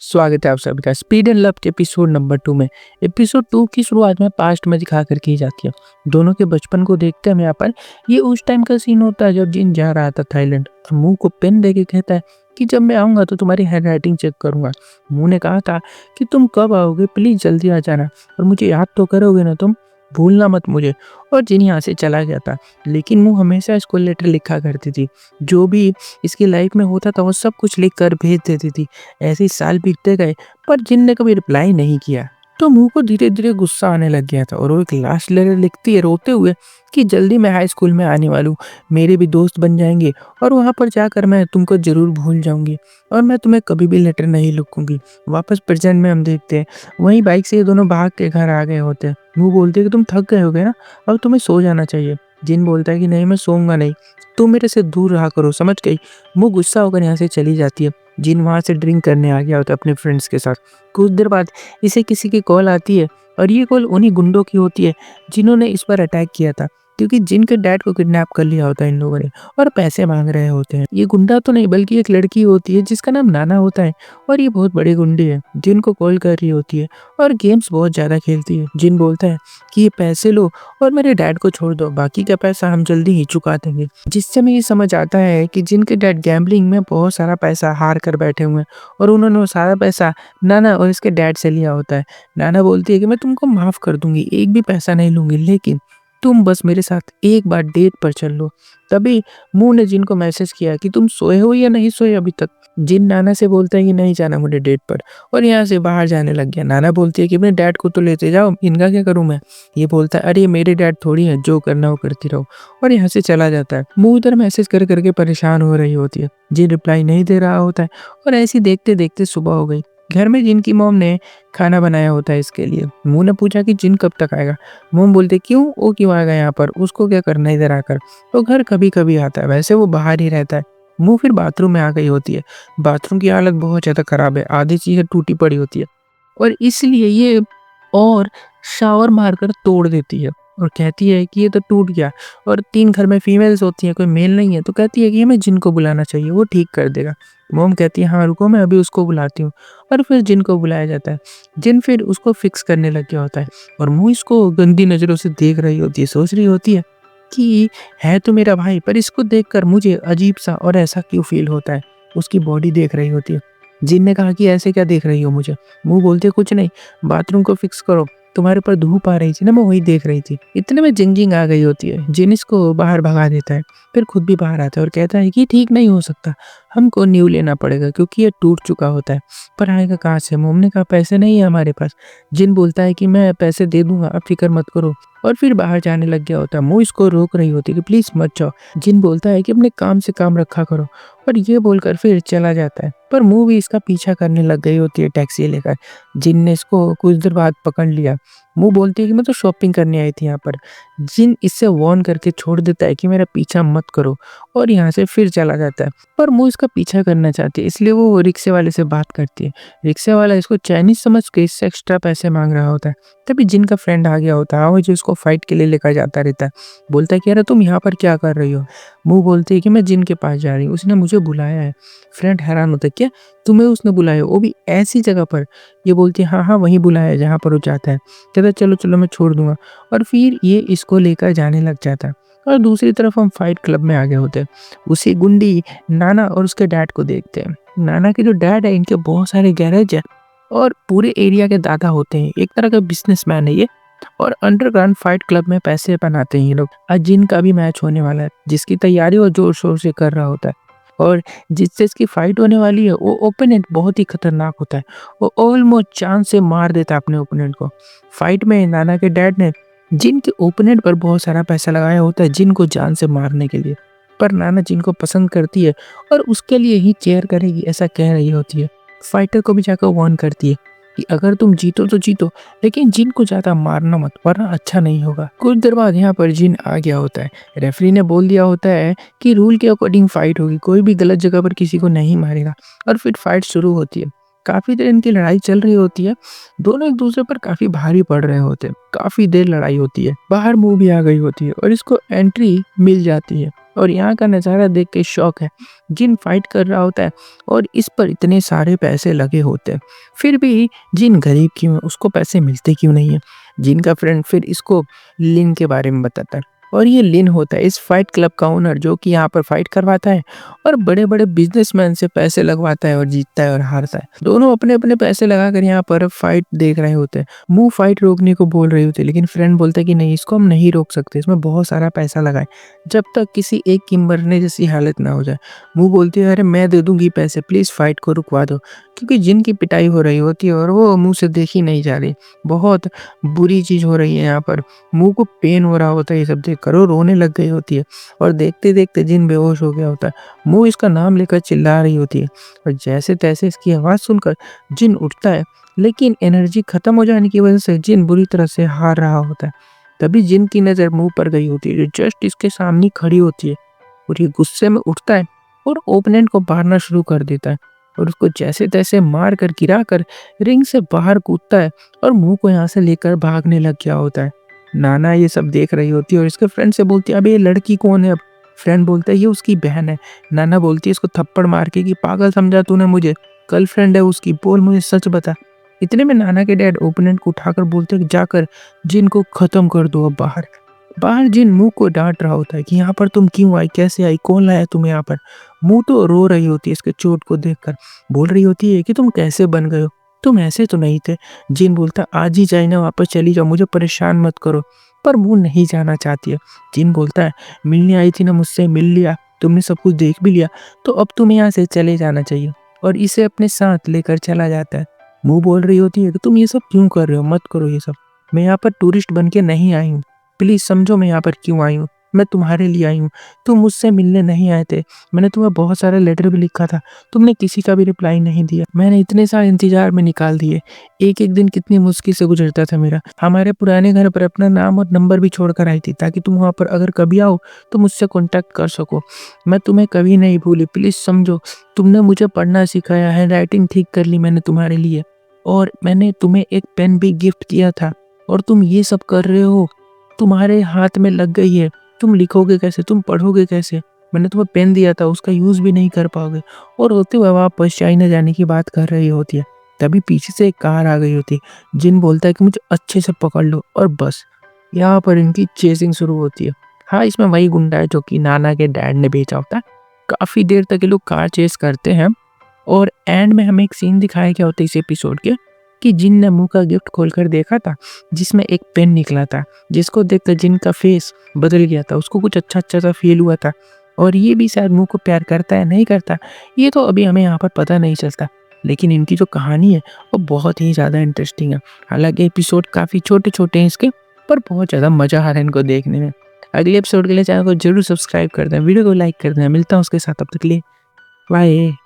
स्वागत है आप सभी का स्पीड एंड लव के एपिसोड नंबर 2 में। एपिसोड 2 की शुरुआत में पास्ट में दिखा कर की जाती है। दोनों के बचपन को देखते हैं हम यहाँ पर। ये उस टाइम का सीन होता है जब जिन जा रहा था थाईलैंड और मुंह को पेन दे के कहता है कि जब मैं आऊँगा तो तुम्हारी हैंडराइटिंग चेक करूँगा। मुंह ने कहा था कि तुम कब आओगे, प्लीज़ जल्दी आ जाना और मुझे याद तो करोगे ना तुम, भूलना मत मुझे। और जिन यहाँ से चला गया था, लेकिन मुंह हमेशा इसको लेटर लिखा करती थी। जो भी इसकी लाइफ में होता था वो सब कुछ लिख कर भेज देती थी। ऐसे ही साल बीतते गए पर जिन ने कभी रिप्लाई नहीं किया। तो मुंह को धीरे धीरे गुस्सा आने लग गया था और वो एक लास्ट लेटर लिखती है रोते हुए कि जल्दी मैं हाई स्कूल में आने वाली हूँ, मेरे भी दोस्त बन जाएंगे और वहाँ पर जाकर मैं तुमको जरूर भूल जाऊंगी और मैं तुम्हें कभी भी लेटर नहीं लिखूंगी। वापस प्रेजेंट में हम देखते हैं वहीं बाइक से ये दोनों भाग के घर आ गए होते हैं। मुंह बोलते हैं कि तुम थक गए होगे ना, अब तुम्हें सो जाना चाहिए। जिन बोलता है कि नहीं मैं सोऊंगा नहीं, तुम मेरे से दूर रहा करो, समझ गई। मुंह गुस्सा होकर यहाँ से चली जाती है। जिन वहाँ से ड्रिंक करने आ गया होता है अपने फ्रेंड्स के साथ। कुछ देर बाद इसे किसी की कॉल आती है और ये कॉल उन्हीं गुंडों की होती है जिन्होंने इस पर अटैक किया था, क्योंकि जिनके डैड को किडनैप कर लिया होता है इन लोगों ने और पैसे मांग रहे होते हैं। ये गुंडा तो नहीं बल्कि एक लड़की होती है जिसका नाम नाना होता है और ये बहुत बड़ी गुंडी है जिनको कॉल कर रही होती है और गेम्स बहुत ज़्यादा खेलती है। जिन बोलता है कि ये पैसे लो और मेरे डैड को छोड़ दो, बाकी का पैसा हम जल्दी ही चुका देंगे। जिससे हमें ये समझ आता है कि जिनके डैड गैम्बलिंग में बहुत सारा पैसा हार कर बैठे हुए हैं और उन्होंने वो सारा पैसा नाना और इसके डैड से लिया होता है। नाना बोलती है कि मैं तुमको माफ़ कर दूंगी, एक भी पैसा नहीं लूंगी, लेकिन तुम बस मेरे साथ एक बार डेट पर चल लो। तभी मुंह ने जिन को मैसेज किया कि तुम सोए हो या नहीं सोए अभी तक। जिन नाना से बोलता है कि नहीं जाना मुझे डेट पर और यहाँ से बाहर जाने लग गया। नाना बोलती है कि अपने डैड को तो लेते जाओ, इनका क्या करूँ मैं। ये बोलता है अरे मेरे डैड थोड़ी है, जो करना वो करती रहो, और यहाँ से चला जाता है। मुंह इधर मैसेज कर करके परेशान हो रही होती है। जिन रिप्लाई नहीं दे रहा होता है और ऐसे देखते देखते सुबह हो गई। घर में जिन की मॉम ने खाना बनाया होता है इसके लिए। मुंह ने पूछा कि जिन कब तक आएगा। मोम बोलते क्यों, वो क्यों आएगा यहाँ पर, उसको क्या करना है इधर आकर, वो घर कभी कभी आता है, वैसे वो बाहर ही रहता है। मुंह फिर बाथरूम में आ गई होती है। बाथरूम की हालत बहुत ज़्यादा खराब है, आधी चीज़ें टूटी पड़ी होती है और इसलिए ये और शावर मारकर तोड़ देती है और कहती है कि ये तो टूट गया। और 3 घर में फीमेल्स होती हैं, कोई मेल नहीं है, तो कहती है कि हमें जिन को बुलाना चाहिए, वो ठीक कर देगा। मोम कहती है हाँ रुको मैं अभी उसको बुलाती हूँ और फिर जिन को बुलाया जाता है। जिन फिर उसको फिक्स करने लग गया होता है और मुँह इसको गंदी नज़रों से देख रही होती है, सोच रही होती है कि है तो मेरा भाई पर इसको देखकर मुझे अजीब सा और ऐसा क्यों फील होता है। उसकी बॉडी देख रही होती है। जिन ने कहा कि ऐसे क्या देख रही हो मुझे। मुँह बोलते कुछ नहीं, बाथरूम को फिक्स करो, तुम्हारे ऊपर धूप आ रही थी ना, मैं वही देख रही थी। इतने में जिंग आ गई होती है। जिन इसको बाहर भगा देता है, फिर खुद भी बाहर आता है और कहता है कि ठीक नहीं हो सकता, हमको न्यू लेना पड़ेगा क्योंकि ये टूट चुका होता है। पर आएगा कहाँ से। मोम ने कहा पैसे नहीं है हमारे पास। जिन बोलता है कि मैं पैसे दे दूंगा, आप फिक्र मत करो, और फिर बाहर जाने लग गया होता है। मुँह इसको रोक रही होती है कि प्लीज मत जाओ। जिन बोलता है कि अपने काम से काम रखा करो और ये बोलकर फिर चला जाता है। पर मुँह भी इसका पीछा करने लग गई होती है टैक्सी लेकर। जिन ने इसको कुछ देर बाद पकड़ लिया। मुँह बोलती है कि मैं तो शॉपिंग करने आई थी यहाँ पर। जिन इससे वार्न करके छोड़ देता है कि मेरा पीछा मत करो और यहाँ से फिर चला जाता है। पर मुँह इसका पीछा करना चाहती है, इसलिए वो रिक्शे वाले से बात करती है। रिक्शे वाला इसको चाइनीज समझ के इससे एक्स्ट्रा पैसे मांग रहा होता है। तभी जिन का फ्रेंड आ गया होता है, वो जो इसको फाइट के लिए लेकर जाता रहता है। बोलता है कि अरे तुम यहाँ पर क्या कर रही हो। मुँह बोलती है कि मैं जिन के पास जा रही हूँ, उसने मुझे बुलाया है। फ्रेंड हैरान होता है क्या तुम्हें उसने बुलाया, वो भी ऐसी जगह पर। ये बोलती है हाँ हाँ वहीं बुलाया है जहाँ पर वो जाता है। कहता है चलो चलो मैं छोड़ दूंगा, और फिर ये इसको लेकर जाने लग जाता है। और दूसरी तरफ हम फाइट क्लब में आ गए होते हैं। उसी गुंडी नाना और उसके डैड को देखते हैं। नाना के जो डैड है इनके बहुत सारे गैरेज है और पूरे एरिया के दादा होते हैं, एक तरह का बिजनेसमैन है ये। और अंडरग्राउंड फाइट क्लब में पैसे बनाते हैं ये लोग। आज जिन का भी मैच होने वाला है जिसकी तैयारी वो जोर शोर से कर रहा होता है, और जिससे इसकी फाइट होने वाली है वो ओपोनेंट बहुत ही खतरनाक होता है। वो ऑलमोस्ट जान से मार देता है अपने ओपोनेंट को। फाइट में नाना के डैड ने जिन के ओपोनेंट पर बहुत सारा पैसा लगाया होता है जिन को जान से मारने के लिए। पर नाना जिन को पसंद करती है और उसके लिए ही चेयर करेगी ऐसा कह रही होती है। फाइटर को भी जाकर वार्न करती है कि अगर तुम जीतो तो जीतो, लेकिन जिन को ज्यादा मारना मत वरना अच्छा नहीं होगा। कुछ देर बाद यहाँ पर जिन आ गया होता है। रेफरी ने बोल दिया होता है कि रूल के अकॉर्डिंग फाइट होगी, कोई भी गलत जगह पर किसी को नहीं मारेगा। और फिर फाइट शुरू होती है। काफी देर इनकी लड़ाई चल रही होती है। दोनों एक दूसरे पर काफी भारी पड़ रहे होते हैं। काफी देर लड़ाई होती है। बाहर मुंह भी आ गई होती है और इसको एंट्री मिल जाती है। और यहाँ का नज़ारा देख के शौक है। जिन फाइट कर रहा होता है और इस पर इतने सारे पैसे लगे होते हैं। फिर भी जिन गरीब क्यों है, उसको पैसे मिलते क्यों नहीं है। जिन का फ्रेंड फिर इसको लिन के बारे में बताता है और ये लिन होता है इस फाइट क्लब का ओनर, जो कि यहाँ पर फाइट करवाता है और बड़े-बड़े बिजनेसमैन से पैसे लगवाता है और जीतता है और हारता है। दोनों अपने-अपने पैसे लगाकर यहाँ पर फाइट देख रहे होते हैं। मुँह फाइट रोकने को बोल रही होती है, लेकिन फ्रेंड बोलता है कि नहीं, इसको हम नहीं रोक सकते, इसमें बहुत सारा पैसा लगा है, जब तक किसी एक की मरने जैसी हालत ना हो जाए। मुँह बोलती है, अरे मैं दे दूँगी पैसे, प्लीज़ फाइट को रुकवा दो। क्योंकि जिन की पिटाई हो रही होती है और वो मुँह से देखी नहीं जा रही। बहुत बुरी चीज़ हो रही है यहाँ पर। मुँह को पेन हो रहा होता है ये सब देखकर, वो रोने लग गई होती है और देखते-देखते जिन बेहोश हो गया होता है। मुँह इसका नाम लेकर चिल्ला रही होती है और जैसे-तैसे इसकी आवाज़ सुनकर जिन उठता है, लेकिन एनर्जी खत्म हो जाने की वजह से जिन बुरी तरह से हार रहा होता है। तभी जिन की नज़र मुँह पर गई होती है, जो जस्ट इसके सामने खड़ी होती है और ये गुस्से में उठता है और ओपोनेंट को मारना शुरू कर देता है और उसको जैसे-तैसे मार कर गिराकर रिंग से बाहर कूदता है और मुँह को यहाँ से लेकर भागने लग गया होता है। नाना ये सब देख रही होती है और इसके फ्रेंड से बोलती है, अबे ये लड़की कौन है अब? फ्रेंड बोलता है, ये उसकी बहन है। नाना बोलती है इसको थप्पड़ मार के कि पागल समझा तूने मुझे? गर्लफ्रेंड है उसकी, बोल मुझे सच बता। इतने में नाना के डैड ओपोनेंट को उठाकर बोलते हैं, जाकर जिन को खत्म कर दो अब बाहर। बाहर जिन मुँह को डाँट रहा होता है कि यहाँ पर तुम क्यों आई? कैसे आई? कौन लाया तुम्हें यहाँ पर? मुँह तो रो रही होती है इसके चोट को देखकर। बोल रही होती है कि तुम कैसे बन गए हो? तुम ऐसे तो नहीं थे। जिन बोलता है, आज ही जाए ना, वापस चली जाओ, मुझे परेशान मत करो। पर मुँह नहीं जाना चाहती है। जिन बोलता है, मिलने आई थी ना मुझसे, मिल लिया, तुमने सब कुछ देख भी लिया, तो अब तुम्हें यहाँ से चले जाना चाहिए और इसे अपने साथ लेकर चला जाता है। मुँह बोल रही होती है कि तुम ये सब क्यों कर रहे हो? मत करो ये सब। मैं यहाँ पर टूरिस्ट बन के नहीं आई हूँ। प्लीज़ समझो मैं यहाँ पर क्यों आई हूँ। मैं तुम्हारे लिए आई हूँ। तुम मुझसे मिलने नहीं आए थे। मैंने तुम्हें बहुत सारे लेटर भी लिखा था। तुमने किसी का भी रिप्लाई नहीं दिया। मैंने इतने साल इंतज़ार में निकाल दिए। एक-एक दिन कितनी मुश्किल से गुज़रता था मेरा। हमारे पुराने घर पर अपना नाम और नंबर भी छोड़ कर आई थी, ताकि तुम वहाँ पर अगर कभी आओ तो मुझसे कॉन्टैक्ट कर सको। मैं तुम्हें कभी नहीं भूली, प्लीज़ समझो। तुमने मुझे पढ़ना सिखाया, हैंडराइटिंग ठीक कर ली मैंने तुम्हारे लिए और मैंने तुम्हें एक पेन भी गिफ्ट किया था और तुम ये सब कर रहे हो। तुम्हारे हाथ में लग गई है, तुम लिखोगे कैसे? तुम पढ़ोगे कैसे? मैंने तुम्हें पेन दिया था, उसका यूज़ भी नहीं कर पाओगे और रोते हुए वापस चाइना जाने की बात कर रही होती है। तभी पीछे से एक कार आ गई होती है। जिन बोलता है कि मुझे अच्छे से पकड़ लो और बस यहाँ पर इनकी चेज़िंग शुरू होती है। हाँ, इसमें वही गुंडा है जो कि नाना के डैड ने भेजा होता है। काफ़ी देर तक ये लोग कार चेज़ करते हैं और एंड में हमें एक सीन दिखाया गया होता है इस एपिसोड के, कि जिन ने मुँह का गिफ्ट खोलकर देखा था, जिसमें एक पेन निकला था, जिसको देखकर जिन का फेस बदल गया था। उसको कुछ अच्छा-अच्छा सा फ़ील हुआ था और ये भी शायद मुँह को प्यार करता है, नहीं करता, ये तो अभी हमें यहाँ पर पता नहीं चलता। लेकिन इनकी जो कहानी है, वो बहुत ही ज़्यादा इंटरेस्टिंग है। हालाँकि एपिसोड काफ़ी छोटे-छोटे हैं इसके, पर बहुत ज़्यादा मज़ा आ रहा है इनको देखने में। अगले एपिसोड के लिए चैनल को ज़रूर सब्सक्राइब कर दें, वीडियो को लाइक कर दें। मिलता हूँ उसके साथ, तब तक के लिए बाय।